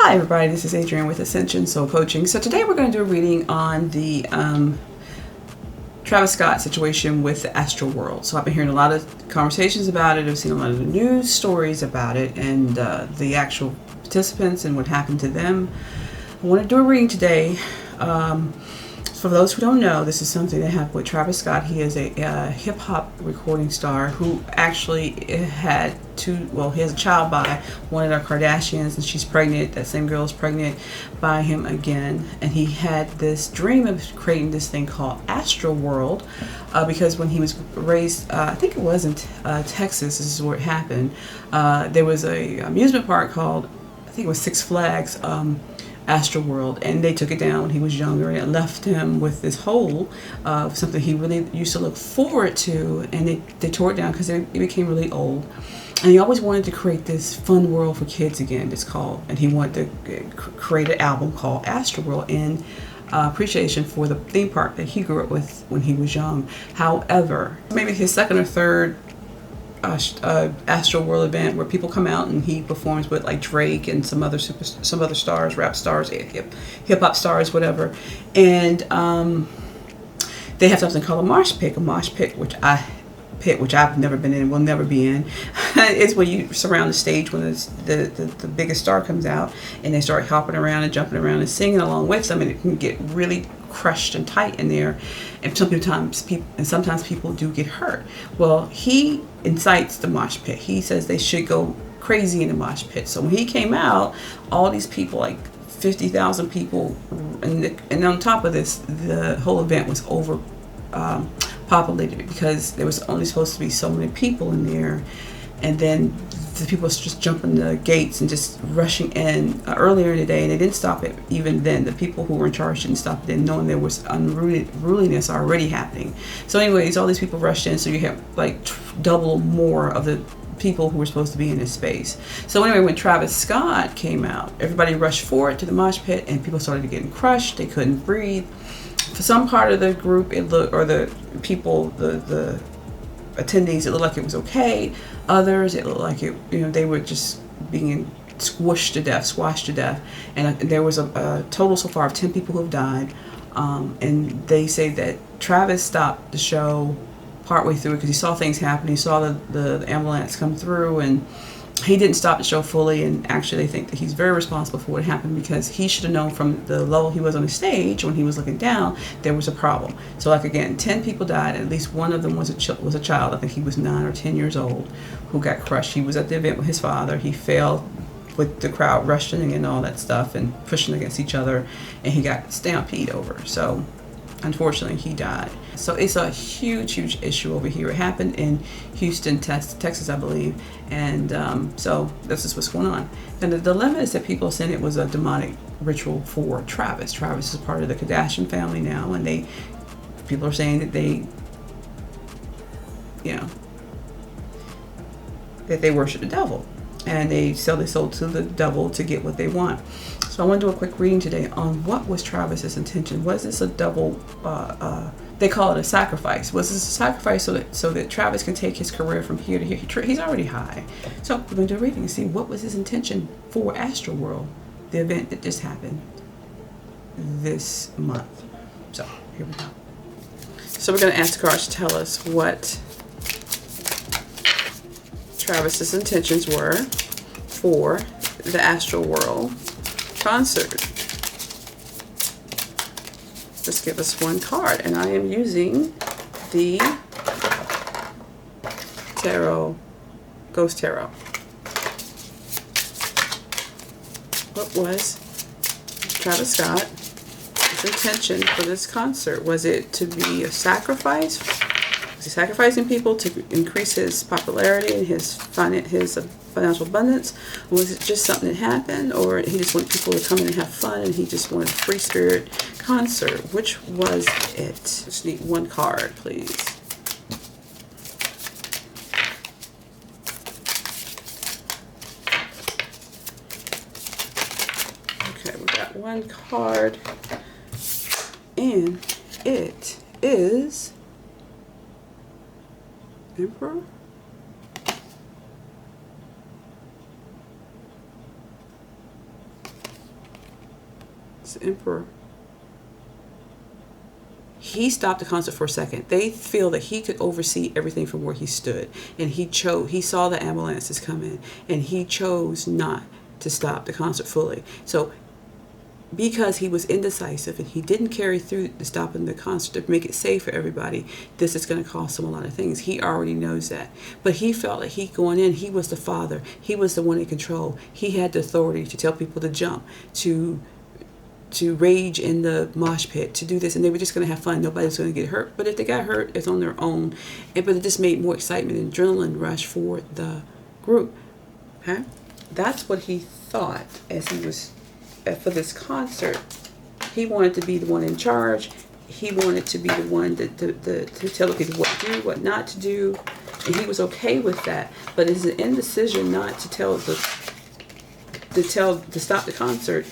Hi everybody, this is Adrienne with Ascension Soul Coaching. So today we're going to do a reading on the Travis Scott situation with the Astroworld. So I've been hearing a lot of conversations about it. I've seen a lot of the news stories about it and the actual participants and what happened to them. I want to do a reading today. For those who don't know, this is something that happened with Travis Scott. He is a hip-hop recording star who actually had he has a child by one of the Kardashians, and she's pregnant. That same girl is pregnant by him again. And he had this dream of creating this thing called Astroworld because when he was raised, I think it was in Texas, this is where it happened. There was a amusement park called, I think it was Six Flags, Astroworld, and they took it down when he was younger, and it left him with this hole of something he really used to look forward to, and they tore it down because it became really old. And he always wanted to create this fun world for kids again, and he wanted to create an album called Astroworld in appreciation for the theme park that he grew up with when he was young. However, maybe his second or third Astroworld event where people come out and he performs with like Drake and some other stars, rap stars, hip hop stars, whatever, and they have something called a mosh pit, which I've never been in, will never be in. It's when you surround the stage when the biggest star comes out, and they start hopping around and jumping around and singing along with them, and it can get really crushed and tight in there, and sometimes people do get hurt. Well, he incites the mosh pit. He says they should go crazy in the mosh pit. So when he came out, all these people, like 50,000 people, and on top of this, the whole event was over populated because there was only supposed to be so many people in there, and then the people was just jumping the gates and just rushing in earlier in the day, and they didn't stop it even then. The people who were in charge didn't stop it then, knowing there was unruliness already happening. So anyways, all these people rushed in, so you have like double more of the people who were supposed to be in this space. So anyway, when Travis Scott came out, everybody rushed forward to the mosh pit, and people started getting crushed. They couldn't breathe. For some part of the group, the people, the attendees, it looked like it was okay. Others, it looked like they were just being squashed to death. And there was a total so far of 10 people who have died. And they say that Travis stopped the show partway through because he saw things happen. He saw the ambulance come through, and he didn't stop the show fully. And actually, they think that he's very responsible for what happened because he should have known from the level he was on the stage when he was looking down there was a problem. So, like again, 10 people died, and at least one of them was a child. I think he was 9 or 10 years old, who got crushed. He was at the event with his father. He fell with the crowd rushing and all that stuff and pushing against each other, and he got stampeded over. So unfortunately, he died. So it's a huge issue over here. It happened in Houston, Texas, I believe. And so this is what's going on. And the dilemma is that people are saying it was a demonic ritual for Travis. Travis is part of the Kardashian family now, and people are saying that that they worship the devil, and they sell their soul to the devil to get what they want. So I want to do a quick reading today on what was Travis's intention. Was this a double? They call it a sacrifice. Was this a sacrifice so that Travis can take his career from here to here? He's already high. So we're going to do a reading and see what was his intention for Astroworld, the event that just happened this month. So here we go. So we're going to ask the cards to tell us what Travis's intentions were for the Astroworld concert. Just give us one card, and I am using the Ghost Tarot. What was Travis Scott's intention for this concert? Was it to be a sacrifice? Was he sacrificing people to increase his popularity and his financial abundance? Or was it just something that happened, or he just wanted people to come in and have fun, and he just wanted a free spirit concert? Which was it? Just need one card, please. Okay, we got one card, and it is Emperor. the emperor. He stopped the concert for a second. They feel that he could oversee everything from where he stood. And he saw the ambulances come in, and he chose not to stop the concert fully. So because he was indecisive and he didn't carry through the stopping the concert to make it safe for everybody, this is going to cost him a lot of things. He already knows that. But he felt like he was the father. He was the one in control. He had the authority to tell people to jump, to rage in the mosh pit, to do this, and they were just going to have fun. Nobody was going to get hurt. But if they got hurt, it's on their own. But it just made more excitement and adrenaline rush for the group. Okay? That's what he thought as he was for this concert. He wanted to be the one in charge. He wanted to be the one to tell the people what to do, what not to do, and he was okay with that. But it's an indecision not to stop the concert.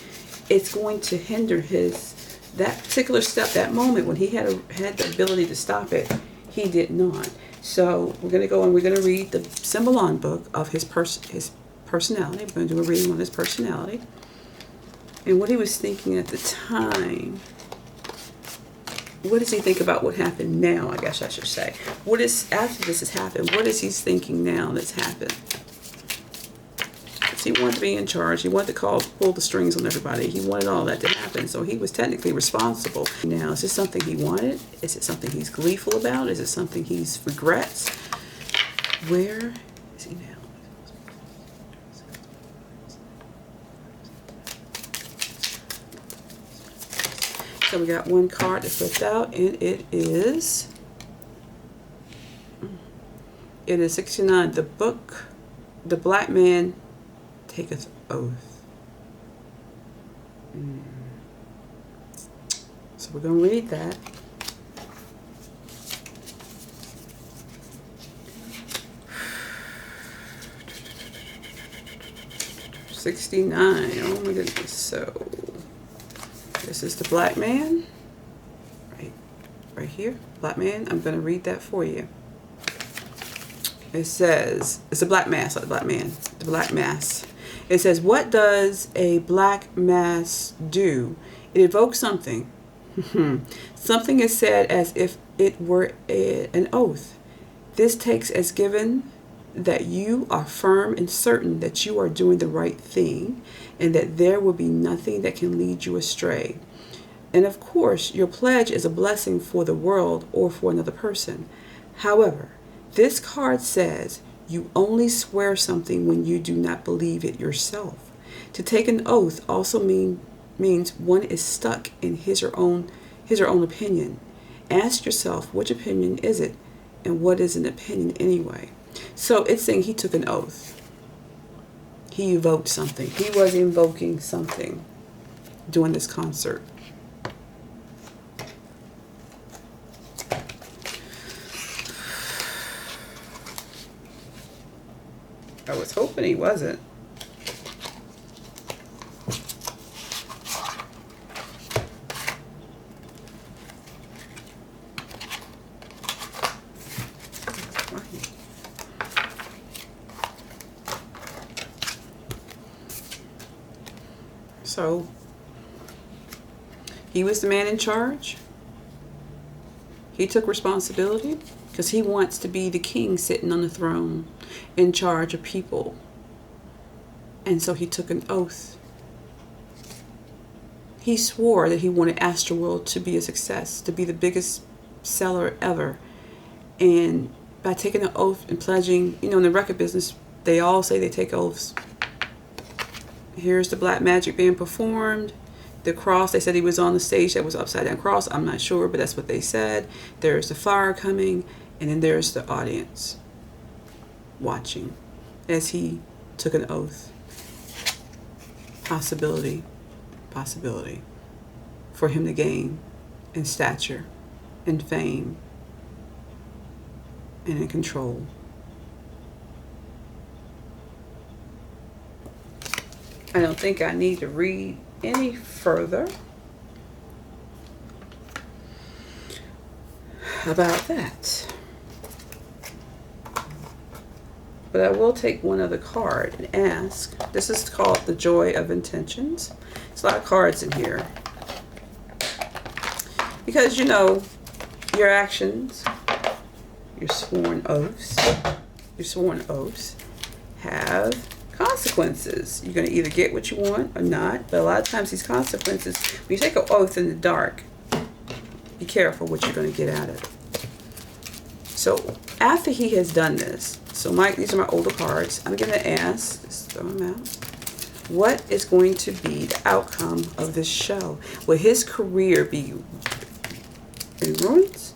It's going to hinder that particular step, that moment when he had the ability to stop it. He did not. So we're going to go and we're going to read the Symbolon book of his personality. We're going to do a reading on his personality and what he was thinking at the time. What does he think about what happened now? I guess I should say. After this has happened? What is he thinking now that's happened? He wanted to be in charge. He wanted to pull the strings on everybody. He wanted all that to happen. So he was technically responsible. Now, is this something he wanted? Is it something he's gleeful about? Is it something he regrets? Where is he now? So we got one card that flipped out, and it is 69. The book, The Black Man Taketh Oath. So we're going to read that. $69. Oh my goodness. So this is the black man. Right here. Black man. I'm going to read that for you. It says, it's a black mass, not the black man. The black mass. It says, what does a black mass do? It evokes something. Something is said as if it were an oath. This takes as given that you are firm and certain that you are doing the right thing and that there will be nothing that can lead you astray. And of course, your pledge is a blessing for the world or for another person. However, this card says you only swear something when you do not believe it yourself. To take an oath also means one is stuck in his or her own opinion. Ask yourself, which opinion is it, and what is an opinion anyway? So it's saying he took an oath. He evoked something. He was invoking something during this concert. I was hoping he wasn't. So, he was the man in charge. He took responsibility because he wants to be the king sitting on the throne in charge of people. And so he took an oath. He swore that he wanted Astroworld to be a success, to be the biggest seller ever. And by taking an oath and pledging, in the record business, they all say they take oaths. Here's the black magic being performed. The cross, they said he was on the stage that was upside down cross. I'm not sure, but that's what they said. There's the fire coming, and then there's the audience watching as he took an oath. Possibility for him to gain in stature, in fame, and in control. I don't think I need to read any further about that. But I will take one other card and ask. This is called the Joy of Intentions. There's a lot of cards in here. Because, you know, your actions, your sworn oaths have consequences. You're going to either get what you want or not. But a lot of times these consequences, when you take an oath in the dark, be careful what you're going to get out of it. So after he has done this, so these are my older cards. I'm going to ask, just throw them out. What is going to be the outcome of this show? Will his career be in ruins?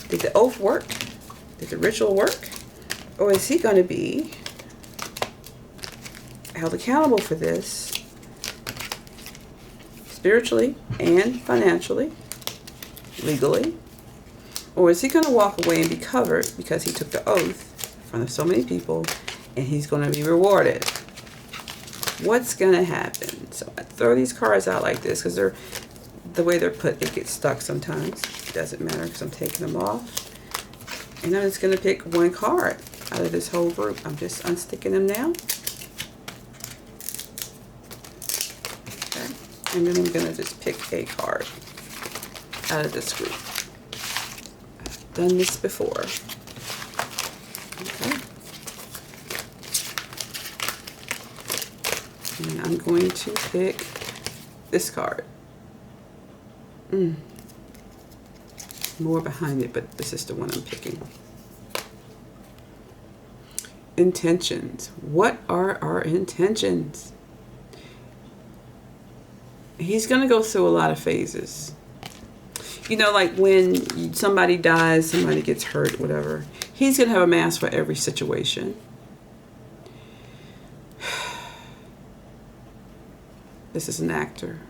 Did the oath work? Did the ritual work? Or is he going to be held accountable for this spiritually and financially, legally? Or is he going to walk away and be covered because he took the oath in front of so many people and he's going to be rewarded? What's going to happen? So I throw these cards out like this because the way they're put, they get stuck sometimes. It doesn't matter because I'm taking them off. And I'm just going to pick one card out of this whole group. I'm just unsticking them now. Okay. And then I'm going to just pick a card out of this group. I've done this before. Okay. And I'm going to pick this card. More behind it, but this is the one I'm picking. Intentions. What are our intentions? He's going to go through a lot of phases. You know, like when somebody dies, somebody gets hurt, whatever. He's going to have a mask for every situation. This is an actor.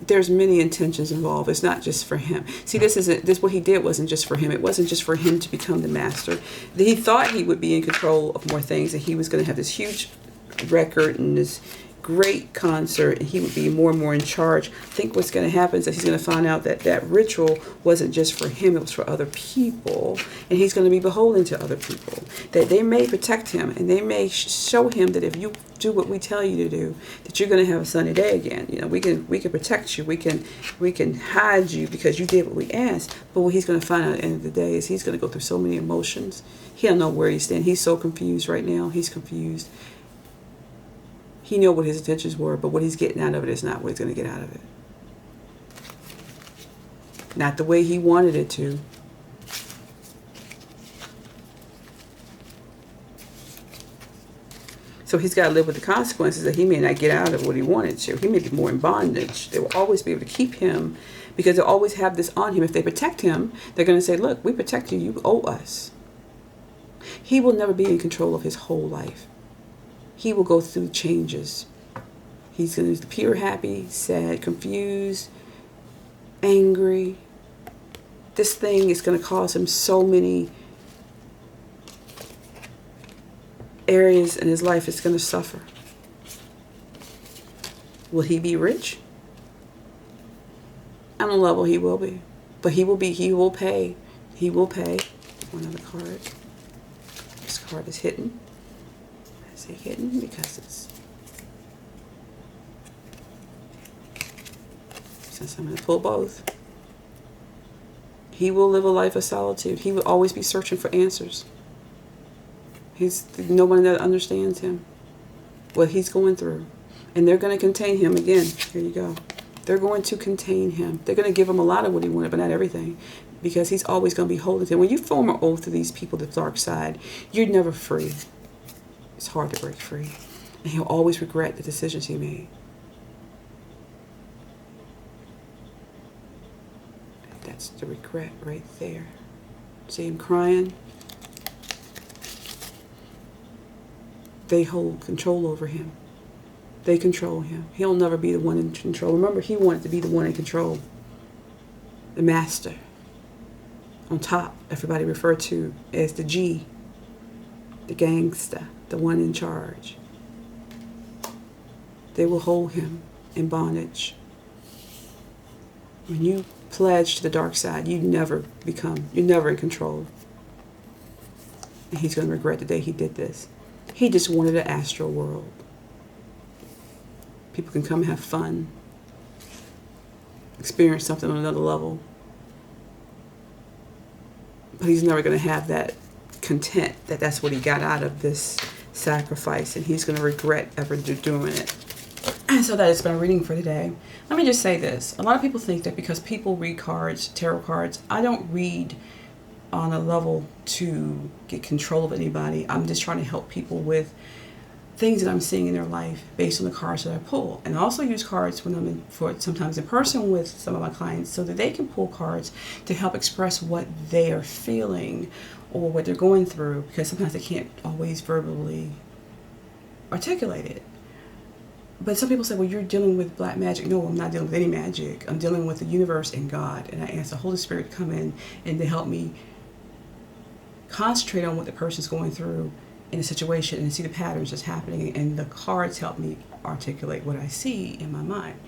There's many intentions involved. It's not just for him. See, this what he did wasn't just for him. It wasn't just for him to become the master. He thought he would be in control of more things, and he was going to have this huge record and this great concert, and he would be more and more in charge. I think what's going to happen is that he's going to find out that that ritual wasn't just for him, it was for other people, and he's going to be beholden to other people. That they may protect him, and they may show him that if you do what we tell you to do, that you're going to have a sunny day again. You know, we can protect you, we can hide you because you did what we asked. But what he's going to find out at the end of the day is he's going to go through so many emotions. He don't know where he stands. He's so confused right now. He's confused. He knew what his intentions were, but what he's getting out of it is not what he's going to get out of it. Not the way he wanted it to. So he's got to live with the consequences that he may not get out of what he wanted to. He may be more in bondage. They will always be able to keep him because they'll always have this on him. If they protect him, they're going to say, look, we protect you. You owe us. He will never be in control of his whole life. He will go through changes. He's going to be pure happy, sad, confused, angry. This thing is going to cause him so many areas in his life. It's going to suffer. Will he be rich? On a level, he will be. But he will pay. He will pay. One other card. This card is hidden. I say hidden because it's, since I'm going to pull both. He will live a life of solitude. He will always be searching for answers. He's no one that understands him, what he's going through. And they're going to contain him again. Here you go. They're going to contain him. They're going to give him a lot of what he wanted, but not everything. Because he's always going to be holding to him. When you form an oath to these people, the dark side, you're never free. It's hard to break free. And he'll always regret the decisions he made. That's the regret right there. See him crying? They hold control over him. They control him. He'll never be the one in control. Remember, he wanted to be the one in control. The master. On top, everybody referred to as the G. The gangster. The one in charge. They will hold him in bondage. When you pledge to the dark side, you're never in control. And he's going to regret the day he did this. He just wanted an astral world. People can come have fun. experience something on another level. But he's never going to have that content that that's what he got out of this sacrifice, and he's going to regret ever doing it. And so that is my reading for today. Let me just say this. A lot of people think that because people read cards, tarot cards, I don't read on a level to get control of anybody. I'm just trying to help people with things that I'm seeing in their life based on the cards that I pull. And I also use cards when I'm sometimes in person with some of my clients so that they can pull cards to help express what they are feeling or what they're going through, because sometimes they can't always verbally articulate it. But some people say, well, you're dealing with black magic. No, I'm not dealing with any magic. I'm dealing with the universe and God. And I ask the Holy Spirit to come in and to help me concentrate on what the person's going through in a situation and see the patterns that's happening. And the cards help me articulate what I see in my mind.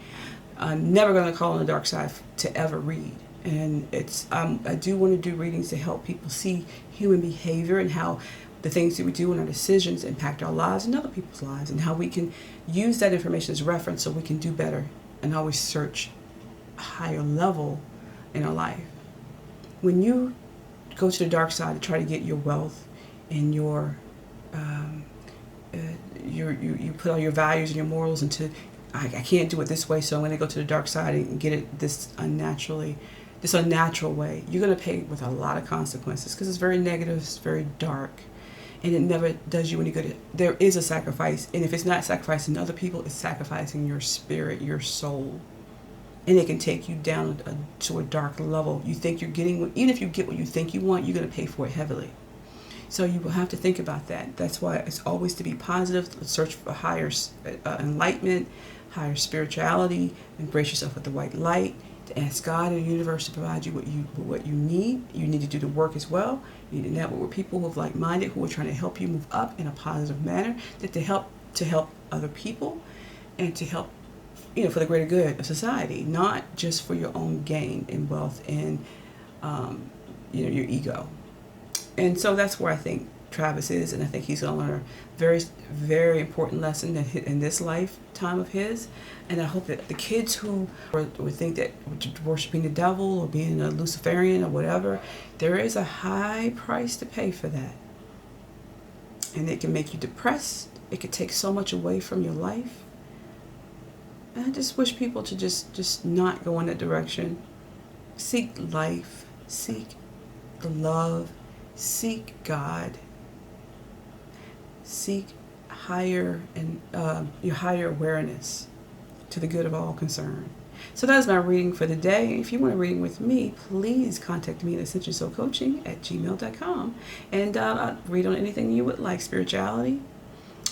I'm never going to call on the dark side to ever read. And I do want to do readings to help people see human behavior and how the things that we do and our decisions impact our lives and other people's lives, and how we can use that information as reference so we can do better and always search a higher level in our life. When you go to the dark side to try to get your wealth and you put all your values and your morals into, I can't do it this way, so I'm going to go to the dark side and get it this unnatural way, you're going to pay with a lot of consequences, because it's very negative, it's very dark. And it never does you any good. There is a sacrifice. And if it's not sacrificing other people, it's sacrificing your spirit, your soul. And it can take you down to a dark level. You think you're getting, even if you get what you think you want, you're going to pay for it heavily. So you will have to think about that. That's why it's always to be positive, search for higher enlightenment, higher spirituality, embrace yourself with the white light, to ask God and the universe to provide you what you need. You need to do the work as well. You need to network with people who are like-minded, who are trying to help you move up in a positive manner, to help other people, and to help, for the greater good of society, not just for your own gain and wealth and your ego. And so that's where I think Travis is, and I think he's going to learn a very, very important lesson in this lifetime of his. And I hope that the kids who would think that worshiping the devil or being a Luciferian or whatever, there is a high price to pay for that. And it can make you depressed. It could take so much away from your life. And I just wish people to just not go in that direction. Seek life. Seek the love. Seek God. Seek higher and your higher awareness to the good of all concerned. So that is my reading for the day. If you want a reading with me, please contact me at Ascension Soul Coaching at gmail.com, and I'll read on anything you would like. Spirituality,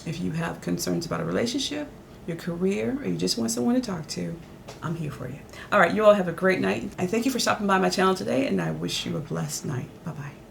if you have concerns about a relationship, your career, or you just want someone to talk to, I'm here for you. All right, you all have a great night. I thank you for stopping by my channel today, and I wish you a blessed night. Bye-bye.